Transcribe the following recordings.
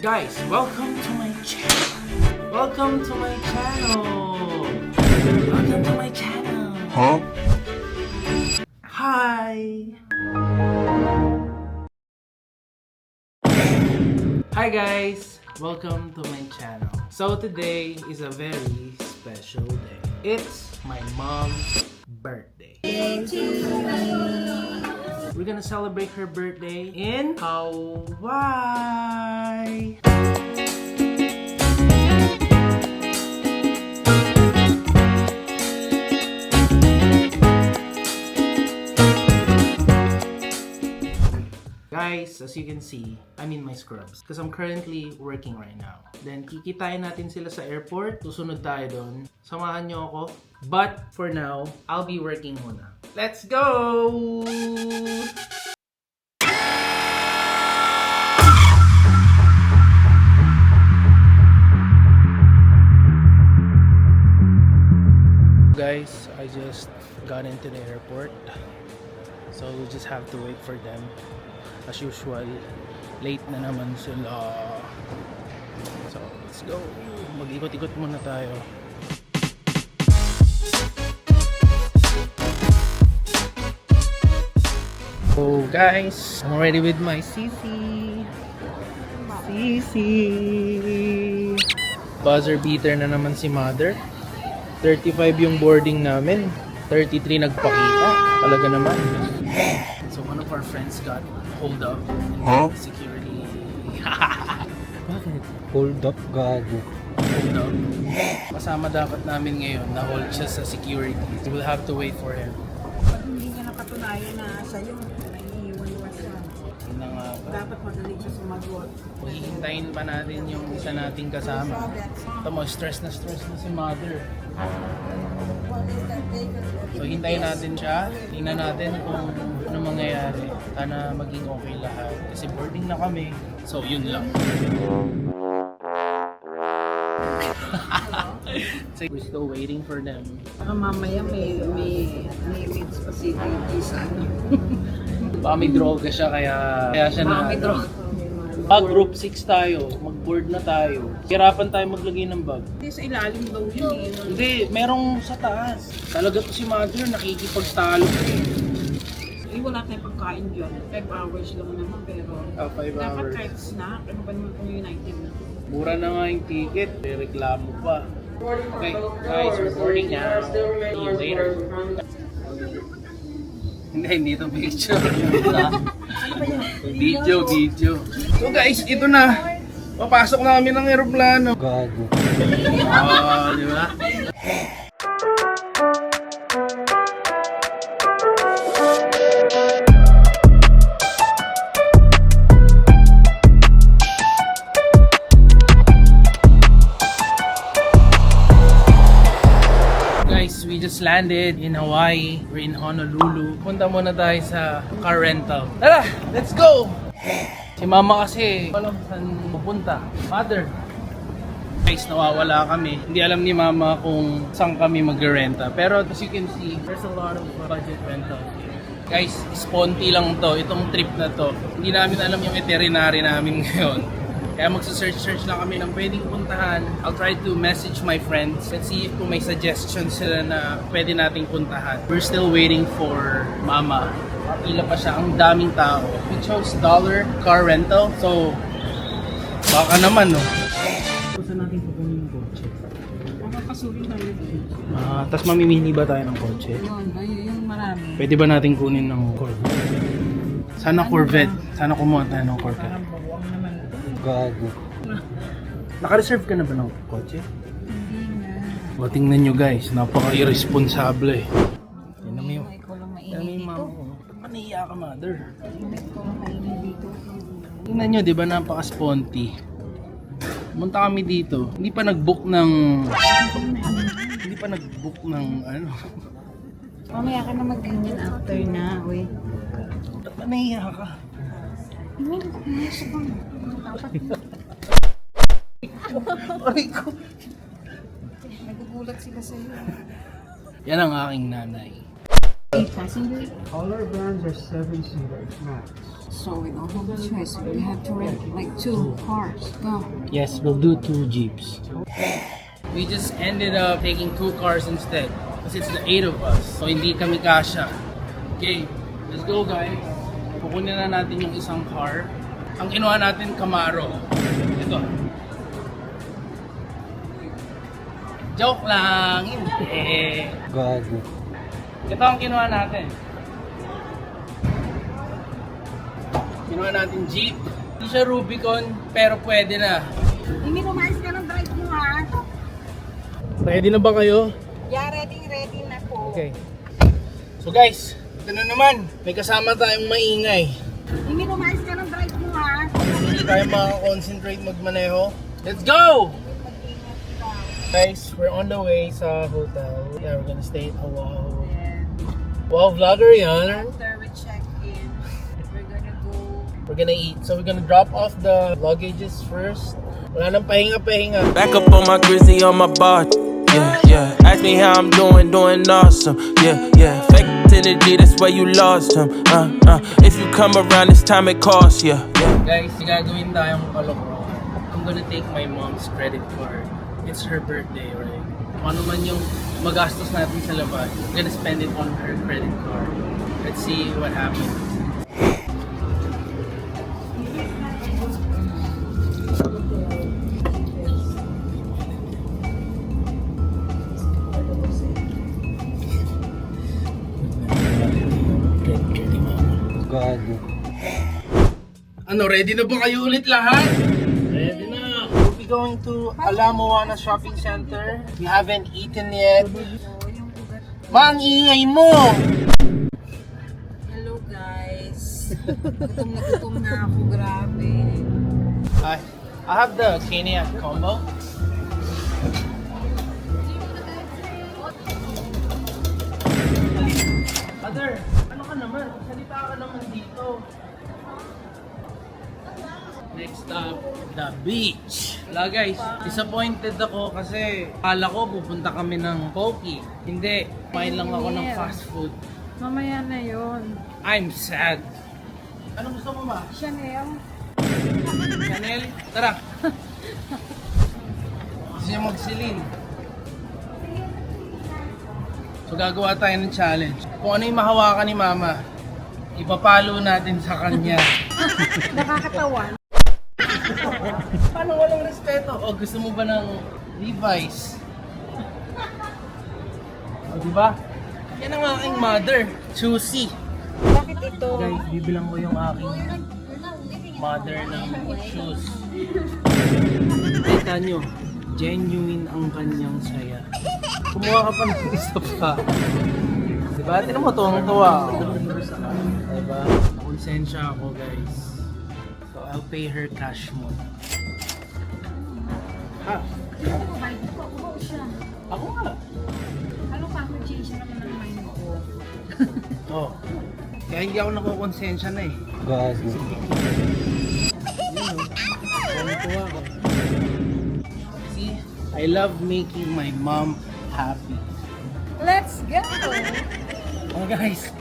Guys, welcome to my channel. Welcome to my channel. Welcome to my channel. Huh? Hi. Hi guys, welcome to my channel. So today is a very special day. It's my mom's birthday. We're gonna celebrate her birthday in Hawaii. Guys, as you can see, I'm in my scrubs because I'm currently working right now. Then kikitain natin sila sa airport. Susunod tayo doon. Samahan nyo ako. But for now, I'll be working muna. Let's go! Guys, I just got into the airport. So we just have to wait for them. As usual, late na naman sila. So, let's go. Mag-ikot-ikot muna tayo. So, guys, I'm ready with my Sisi. Sisi. Buzzer beater na naman si Mother. 35 yung boarding namin. 33 nagpakita. Talaga naman. So, one of our friends got hold up. Huh? Security. Bakit? Hold up, gago. Hold up. Kasama dapat namin ngayon na hold siya sa security. We'll have to wait for him. Pag hindi niya nakatunayan na sa'yo, naiiwan-iwan siya. Yun na nga ba? Dapat magaling siya sumagot. Hihintayin pa natin yung isa nating kasama. Ito mo, stress na si Mother. So hintayin natin siya. Tingnan natin kung ano mangyayari. Sana maging okay lahat. Kasi boarding na kami. So yun lang. So, we're still waiting for them. Baka mamaya may image pa si sa ano. Baka may droga siya kaya siya na. Baka may draw. Group 6 tayo. Mag-board na tayo. Hirapan tayo maglagay ng bag. Hindi sa ilalim daw yun eh. Hindi, merong sa taas. Talaga to si Mother, nakikipagtalo. Wala tayong pagkain dyan. 5 hours lang naman pero 5 dapat hours. kahit snack. Ano ba naman kung United na? Mura na nga yung ticket, may reklamo pa. Okay, guys, we're boarding now. See you later. Hindi ito picture. Video. So guys, ito na. Papasok na kami ng aeroplano. Gago. Di ba? Guys, we just landed in Hawaii. We're in Honolulu. Punta muna tayo sa car rental. Tara, let's go! Si Mama kasi walang saan pupunta. Mother. Guys, nawawala kami. Hindi alam ni Mama kung saan kami mag-renta. Pero as you can see, there's a lot of budget rental here. Guys, sponty lang to. Itong trip na to. Hindi namin alam yung itinerary namin ngayon. Kaya magsa-search lang kami ng pwedeng puntahan. I'll try to message my friends and see if kung may suggestions sila na pwede nating puntahan. We're still waiting for Mama. Pila pa siya, ang daming tao. We chose dollar car rental. So, baka naman, no? Saan natin pupunin yung kotse? Makakasurin tayo dito. Tapos mamimili ba tayo ng kotse? Yun, yung marami. Pwede ba natin kunin ng Corvette? Sana Corvette. Sana kumuha tayo ng Corvette. Parang bawang naman. Gago. Naka-reserve ka na ba ng kotse? Hindi na. O, tingnan nyo guys, napaka-irresponsible. Tingnan mo yung... Ikaw lang Tingnan mo mainit yung mama dito. ko. Maniya ka, Mother. Ikaw lang mainit dito. Tingnan nyo, di ba napaka-sponty? Munta kami dito. Hindi pa nag-book ng... ano. Mamaya ka na mag-ganyan after na, uy. Ba't maniya ka? Aray ko. Nagugulat sila sa'yo. Yan ang aking nanay. Passenger. All our brands are 7-seaters max. So we don't have a choice. We have to rent like 2 cars. Go. Yes, we'll do 2 jeeps. We just ended up taking 2 cars instead. Kasi it's the 8 of us. So hindi kami kasha. Okay, let's go guys. Kukunin na natin yung isang car. Ang kinuha natin, Camaro. Ito. Joke lang. Hindi. Gago. Ito ang kinuha natin. Kinuha natin Jeep. Hindi siya Rubicon, pero pwede na. Hindi lumayas ka ng drive mo ha. Ready na ba kayo? Yeah, ready na po. Okay. So guys, ito na naman. May kasama tayong maingay. Hindi lumayas ka ng drive mo ha. Hindi tayo makakonsentrate magmaneho. Let's go! Guys, we're on the way sa hotel. Yeah, we're gonna stay at Wow. Wow, vlogger yan. After we check in, We're gonna eat. So we're gonna drop off the luggages first. Wala nang pahinga-pahinga. Back up on my grizzly on my bar. Yeah, yeah. Ask me how I'm doing awesome. Yeah, yeah. Fake energy, that's where you lost him. If you come around this time, it costs you. Yeah. Guys, gagawin tayong kalokro. I'm gonna take my mom's credit card. It's her birthday, right? Kung ano man yung magastos natin sa labas, we're gonna spend it on her credit card. Let's see what happens. Gago. Ano, ready na ba kayo ulit lahat? Ready na. We'll be going to Ala Moana Shopping Center. We haven't eaten yet. Ma, ang ingay mo! Hello guys. Gutom na ako, grabe. I have the Kenya combo. Mother, ano ka naman? Salita ka naman dito. Next stop, the beach. Wala guys, disappointed ako kasi akala ko pupunta kami ng Poke. Hindi, kumain lang ako ng fast food. Mamaya na yon. I'm sad. Ano gusto mo ba? Chanel. Chanel? Tara. Gusto niya magsilin. So gagawa tayo ng challenge. Kung ano yung mahawakan ni Mama, ipapalo natin sa kanya. Nakakatawan. Paano walang respeto? O gusto mo ba ng Levi's? O diba? Yan ang aking mother. Choosy. Bakit ito? Guys, bibilang ko yung aking mother ng shoes. Kita nyo, genuine ang kanyang saya. Kumuha ka pa ng isa pa. Diba? Tinan mo, tuwang-tuwa. Diba? Konsensya ako, guys. So, I'll pay her cash mo. Ha? Ako nga. Ano pa ako, change naman ng mind ko. Oh. Kaya hindi ako nakukonsensya na eh. Gago. Tuwang-tuwa ako. See? I love making my mom happy. Let's go! Oh guys,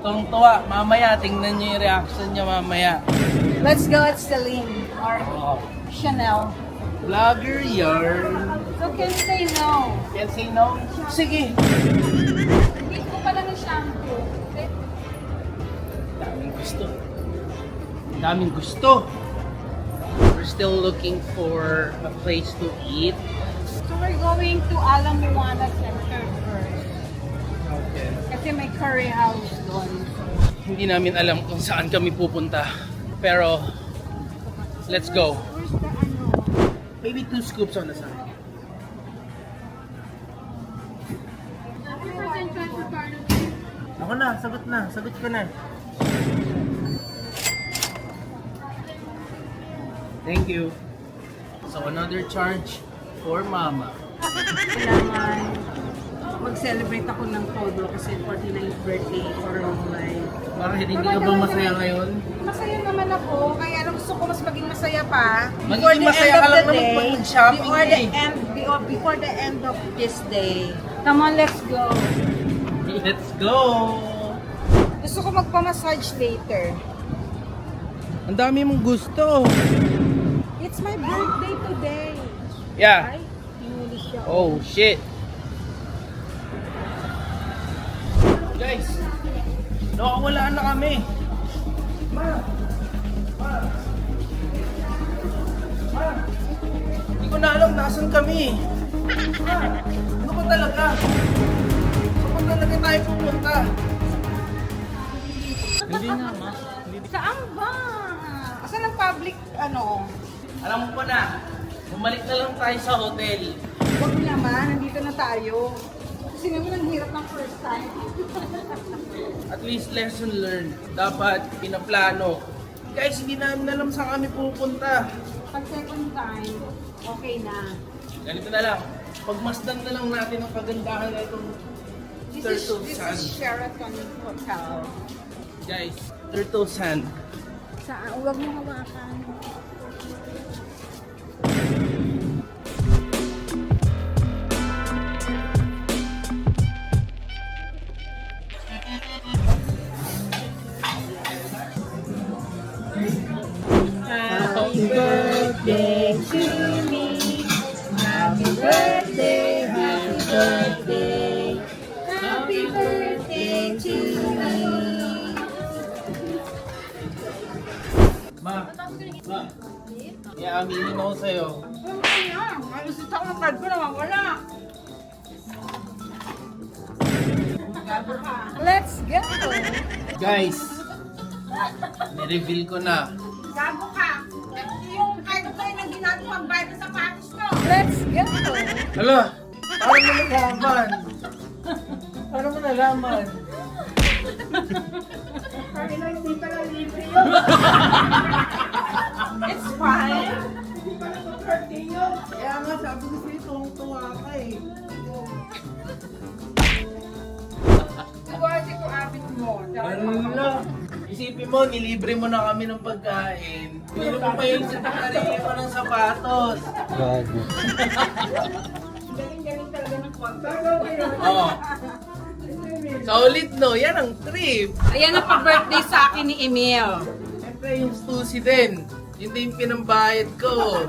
tuwang-tuwa. Mamaya, tingnan nyo yung reaction niya mamaya. Let's go at Celine or Oh. Chanel. Vlogger yarn. So can you say no? Can say no? Sige. Hindi ko pala ng shampoo. Daming gusto. Daming gusto. We're still looking for a place to eat. So we're going to Ala Moana Center first. Okay. Kasi may curry house doon. Hindi namin alam kung saan kami pupunta. Pero, let's go. Where's the ano? Maybe 2 scoops on the side. Ako na, sagot na. Sagot ko na. Thank you. So another charge for Mama. Kailangan mag-celebrate ako ng todo kasi 49th birthday for my... Bakit hindi ka ba masaya ngayon? Masaya naman ako, kaya lang gusto ko mas maging masaya pa. Magiging masaya ka lang naman pag nag-shopping before the end of this day. Come on, let's go. Let's go! Gusto ko magpa-massage later. Ang dami mong gusto. It's my birthday today. Yeah. Ay, hinuli siya. Oh, shit. Guys, nakawala na kami. Hindi ko na alam nasan kami. Ano ba talaga? Saan ba talaga tayo pupunta? Hindi na, ma. Saan ba? Asan ang public, ano? Alam mo pa na, bumalik na lang tayo sa hotel. Huwag naman, nandito na tayo. Kasi naman ang hirap ng first time. At least lesson learned. Dapat pinaplano. Guys, hindi namin alam saan kami pupunta. Pag second time, okay na. Ganito na lang. Pagmasdan na lang natin ang kagandahan na itong This Turtle is Sand. Sheraton Hotel. Guys, Turtle Sand. Saan? Huwag mo hawakan. Happy birthday to me. Happy birthday, happy birthday. Happy birthday to me. Ma, i-aminin ako sa'yo. Ayusin ako ng card ko naman, wala. Let's go! Guys, ni-reveal ko na. Gago ka! Yung card ko yung ginagawa bayad sa sapatos ko. Let's go! Hala, paano mo nalaman? Paano mo nalaman? Hindi pala libre yun. It's fine. Kaya nga, sabi ko sa'yo, tuwang-tuwa ka eh. Sigurado ko abit mo. Hala, isipin mo, nilibre mo na kami ng pagkain. Pero mo pa yung satakarihin mo ng sapatos. Gago. Galing-galing talaga ng konti. Oo. Solid no, yan ang trip. Ayan ang pa-birthday sa akin ni Emil. Siyempre yung susi din. Yun din yung pinambayad ko.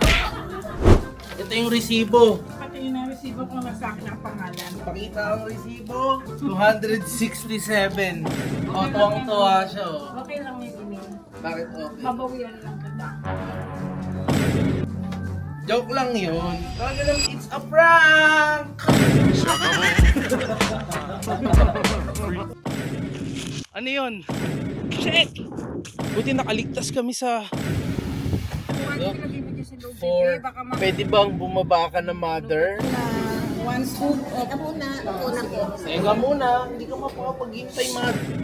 Ito yung resibo. Pati yung na-receive ko na sa akin ang pangalan. Pakita ang resibo. 267. O, tuwang-tuwa siya oh. Okay lang yun, Emil. Bakit okay? Mabawian lang kita. Joke lang yun. Talaga naman, it's a prank! Ano yun? Shit! Buti nakaligtas kami sa... For... Pwede bang bumaba ka na mother? One scoop. Eka muna. Una ko. Teka muna, hindi ka mapapaghintay mother.